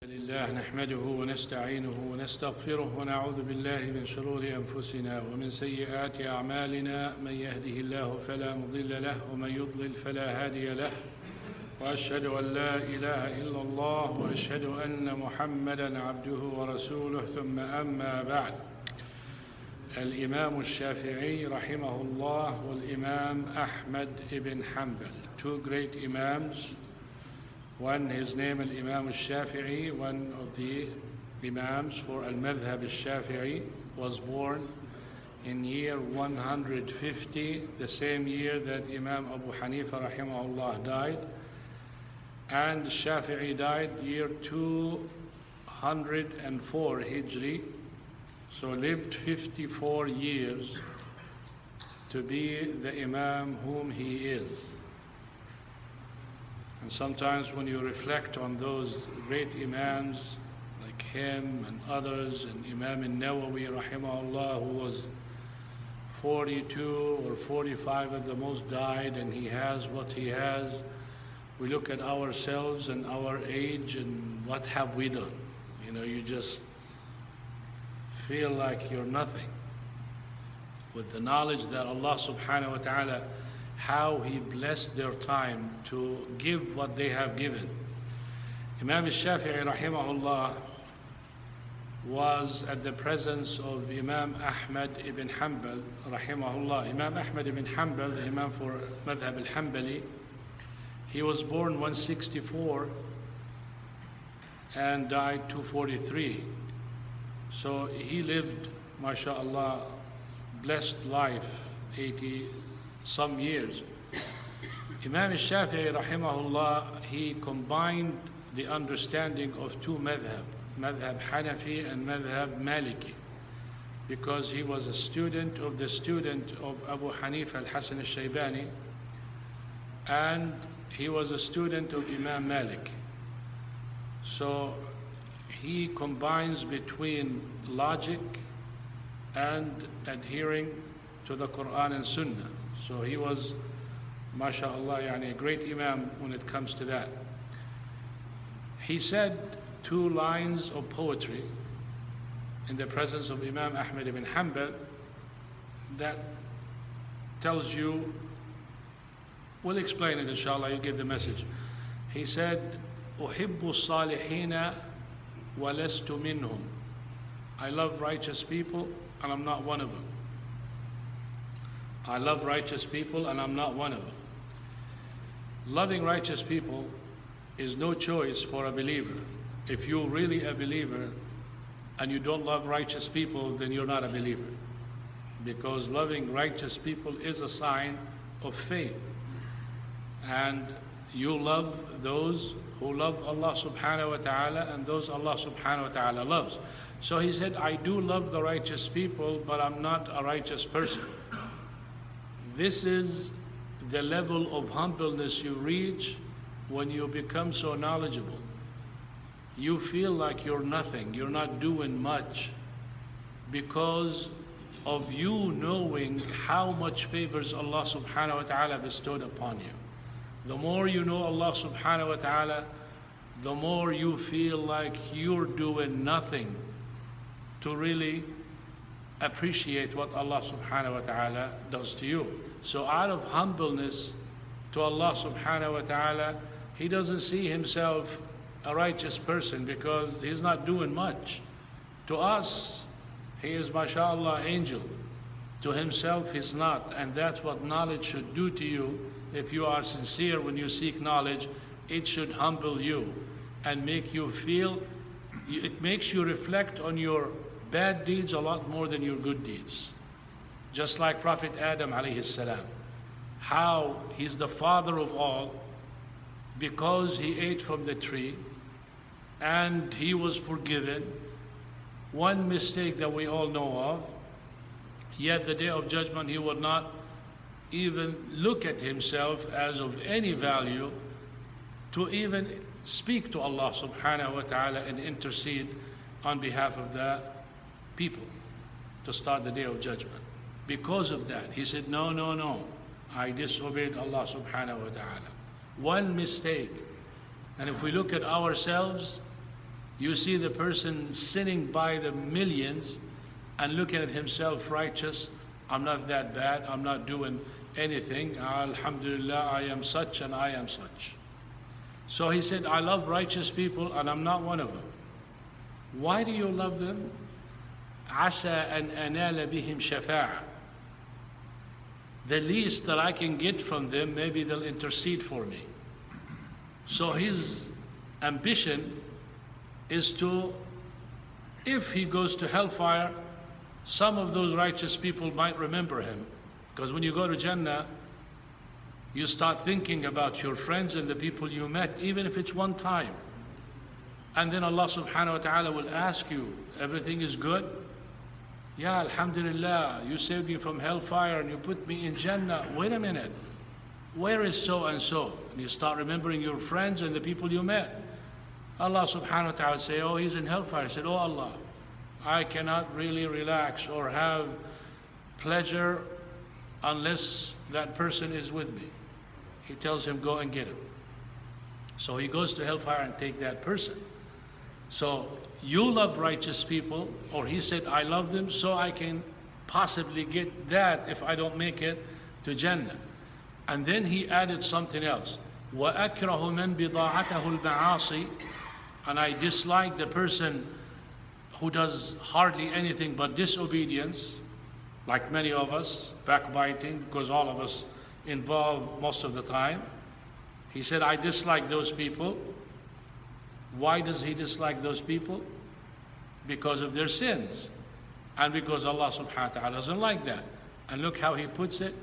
لله نحمده ونستعينه ونستغفره ونعوذ بالله من شرور أنفسنا ومن سيئات أعمالنا من يهده الله فلا مضل له ومن يضلل فلا هادي له وأشهد أن لا إله إلا الله وأشهد أن محمدا عبده ورسوله ثم أما بعد. الإمام الشافعي رحمه الله والإمام أحمد ibn Hanbal, two great Imams. One, his name Al-Imam Ashshafi'ee, one of the Imams for Al-Madhhab Al-Shafi'i, was born in year 150, the same year that Imam Abu Hanifa rahimahullah died. And Shafi'i died year 204 Hijri, so lived 54 years to be the Imam whom he is. And sometimes when you reflect on those great Imams like him and others, and Imam al-Nawawi rahimahullah, who was 42 or 45 at the most died, and he has what he has, we look at ourselves and our age and what have we done? You know, you just feel like you're nothing. With the knowledge that Allah subhanahu wa ta'ala, how He blessed their time to give what they have given. Imam al-Shafi'i rahimahullah was at the presence of Imam Ahmad ibn Hanbal rahimahullah. Imam Ahmad ibn Hanbal, the Imam for Madhhab al-Hanbali, he was born 164 and died 243. So he lived, mashallah, blessed life, 80 some years. Imam al-Shafi'i rahimahullah, he combined the understanding of two madhhab, madhhab Hanafi and madhhab Maliki, because he was a student of the student of Abu Hanifa al-Hasan al-Shaybani, and he was a student of Imam Malik. So he combines between logic and adhering to the Quran and Sunnah. So he was, mashallah, a great Imam when it comes to that. He said two lines of poetry in the presence of Imam Ahmad ibn Hanbal that tells you, we'll explain it inshallah, you get the message. He said, أحب الصالحين ولست منهم. I love righteous people and I'm not one of them. I love righteous people and I'm not one of them. Loving righteous people is no choice for a believer. If you're really a believer and you don't love righteous people, then you're not a believer. Because loving righteous people is a sign of faith. And you love those who love Allah subhanahu wa ta'ala and those Allah subhanahu wa ta'ala loves. So he said, I do love the righteous people, but I'm not a righteous person. This is the level of humbleness you reach when you become so knowledgeable. You feel like you're nothing, you're not doing much, because of you knowing how much favors Allah subhanahu wa ta'ala bestowed upon you. The more you know Allah subhanahu wa ta'ala, the more you feel like you're doing nothing to really appreciate what Allah subhanahu wa ta'ala does to you. So out of humbleness to Allah subhanahu wa ta'ala, he doesn't see himself a righteous person because he's not doing much. To us, he is mashallah angel. To himself, he's not. And that's what knowledge should do to you. If you are sincere when you seek knowledge, it should humble you and make you feel, it makes you reflect on your bad deeds a lot more than your good deeds. Just like Prophet Adam alayhi salam, how he's the father of all because he ate from the tree and he was forgiven. One mistake that we all know of, yet the day of judgment he would not even look at himself as of any value to even speak to Allah subhanahu wa ta'ala and intercede on behalf of the people to start the day of judgment. Because of that, he said, no, I disobeyed Allah subhanahu wa ta'ala. One mistake. And if we look at ourselves, You see the person sinning by the millions and looking at himself righteous. I'm not that bad. I'm not doing anything. Alhamdulillah, I am such and I am such. So he said, I love righteous people and I'm not one of them. Why do you love them? عَسَىٰ أَنْ أَنَالَ بِهِمْ شَفَاعَةً. The least that I can get from them, maybe they'll intercede for me. So his ambition is to, if he goes to hellfire, some of those righteous people might remember him. Because when you go to Jannah, you start thinking about your friends and the people you met, even if it's one time. And then Allah subhanahu wa ta'ala will ask you, everything is good? Yeah, alhamdulillah, you saved me from hellfire and you put me in Jannah. Wait a minute, where is so and so? And you start remembering your friends and the people you met. Allah subhanahu wa ta'ala say, oh, he's in hellfire. He said, oh Allah, I cannot really relax or have pleasure unless that person is with me. He tells him, go and get him. So he goes to hellfire and take that person. So you love righteous people, or he said, I love them so I can possibly get that if I don't make it to Jannah. And then he added something else. واكره من بضاعته المعاصي. And I dislike the person who does hardly anything but disobedience, like many of us, backbiting, because all of us involved most of the time. He said, I dislike those people. Why does he dislike those people? Because of their sins. And because Allah subhanahu wa ta'ala doesn't like that. And look how he puts it,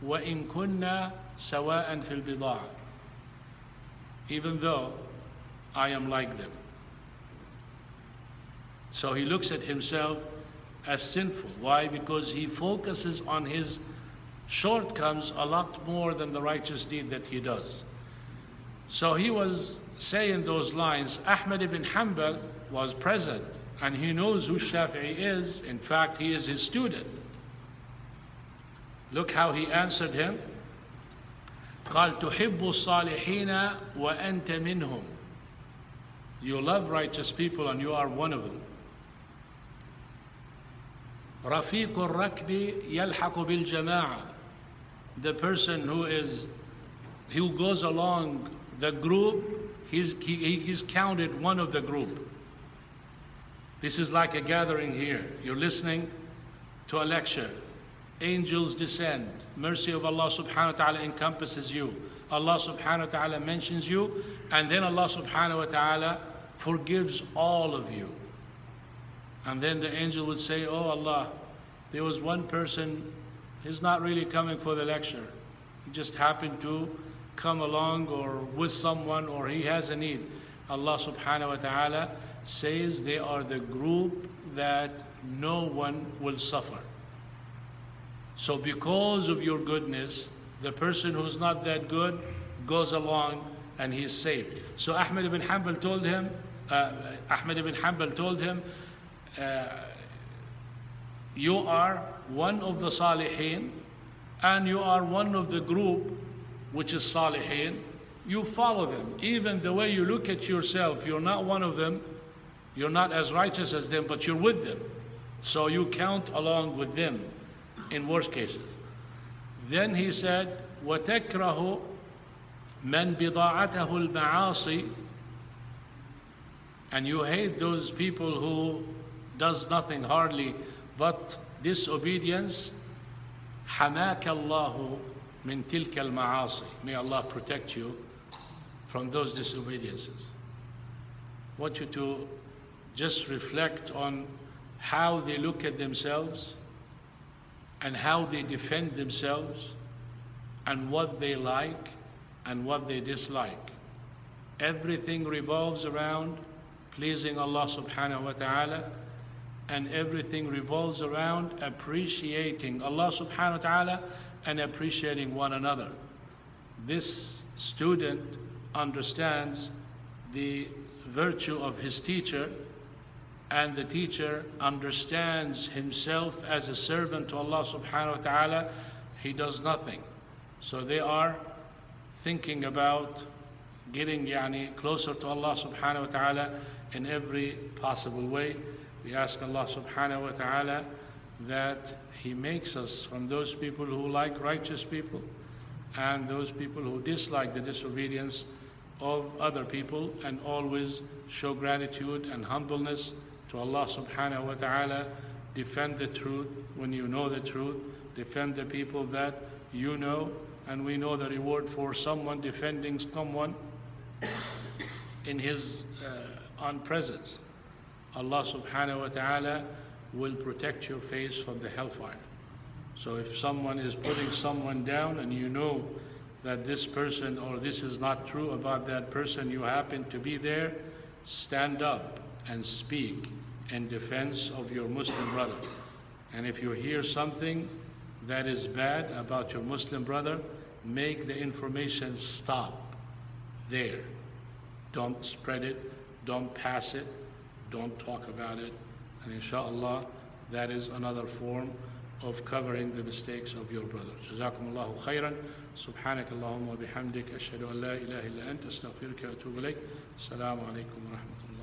وَإِن كُنَّا سَوَاءً فِي الْبِضَاعَةِ. Even though I am like them. So he looks at himself as sinful. Why? Because he focuses on his shortcomings a lot more than the righteous deed that he does. So he was saying those lines. Ahmad bin Hanbal was present and he knows who Ashshafi'ee is. In fact, he is his student. Look how he answered him. قال تحب الصالحين وأنت منهم. You love righteous people and you are one of them. رفيق الركب يلحق بالجماعة. The person who goes along the group, he's counted one of the group. This is like a gathering here. You're listening to a lecture. Angels descend. Mercy of Allah subhanahu wa ta'ala encompasses you. Allah subhanahu wa ta'ala mentions you, and then Allah subhanahu wa ta'ala forgives all of you. And then the angel would say, oh Allah, there was one person, he's not really coming for the lecture. He just happened to come along or with someone, or he has a need. Allah subhanahu wa ta'ala says they are the group that no one will suffer. So because of your goodness, the person who's not that good goes along and he's saved. So Ahmad bin Hanbal told him, you are one of the Salihin and you are one of the group which is Salihin. You follow them. Even the way you look at yourself, you're not one of them. You're not as righteous as them, but you're with them. So you count along with them in worst cases. Then he said, وَتَكْرَهُ مَنْ بِضَاعَتَهُ الْمَعَاصِي. And you hate those people who does nothing hardly but disobedience. حَمَاكَ اللَّهُ مِنْ تِلْكَ الْمَعَاصِي. May Allah protect you from those disobediences. I want you to just reflect on how they look at themselves and how they defend themselves and what they like and what they dislike. Everything revolves around pleasing Allah subhanahu wa ta'ala, and everything revolves around appreciating Allah subhanahu wa ta'ala and appreciating one another. This student understands the virtue of his teacher, and the teacher understands himself as a servant to Allah subhanahu wa ta'ala. He does nothing. So they are thinking about getting closer to Allah subhanahu wa ta'ala in every possible way. We ask Allah subhanahu wa ta'ala that He makes us from those people who like righteous people and those people who dislike the disobedience of other people, and always show gratitude and humbleness to Allah subhanahu wa ta'ala. Defend the truth when you know the truth. Defend the people that you know, and we know the reward for someone defending someone in his presence. Allah subhanahu wa ta'ala will protect your face from the hellfire. So if someone is putting someone down and you know that this person or this is not true about that person, you happen to be there, stand up and speak in defense of your Muslim brother. And if you hear something that is bad about your Muslim brother, make the information stop there. Don't spread it, don't pass it, don't talk about it. And inshallah, that is another form of covering the mistakes of your brother. جزاكم الله خيرا. سبحانك اللهم وبحمدك أشهد أن لا إله إلا أنت أستغفرك وأتوب إليك. السلام عليكم ورحمة الله.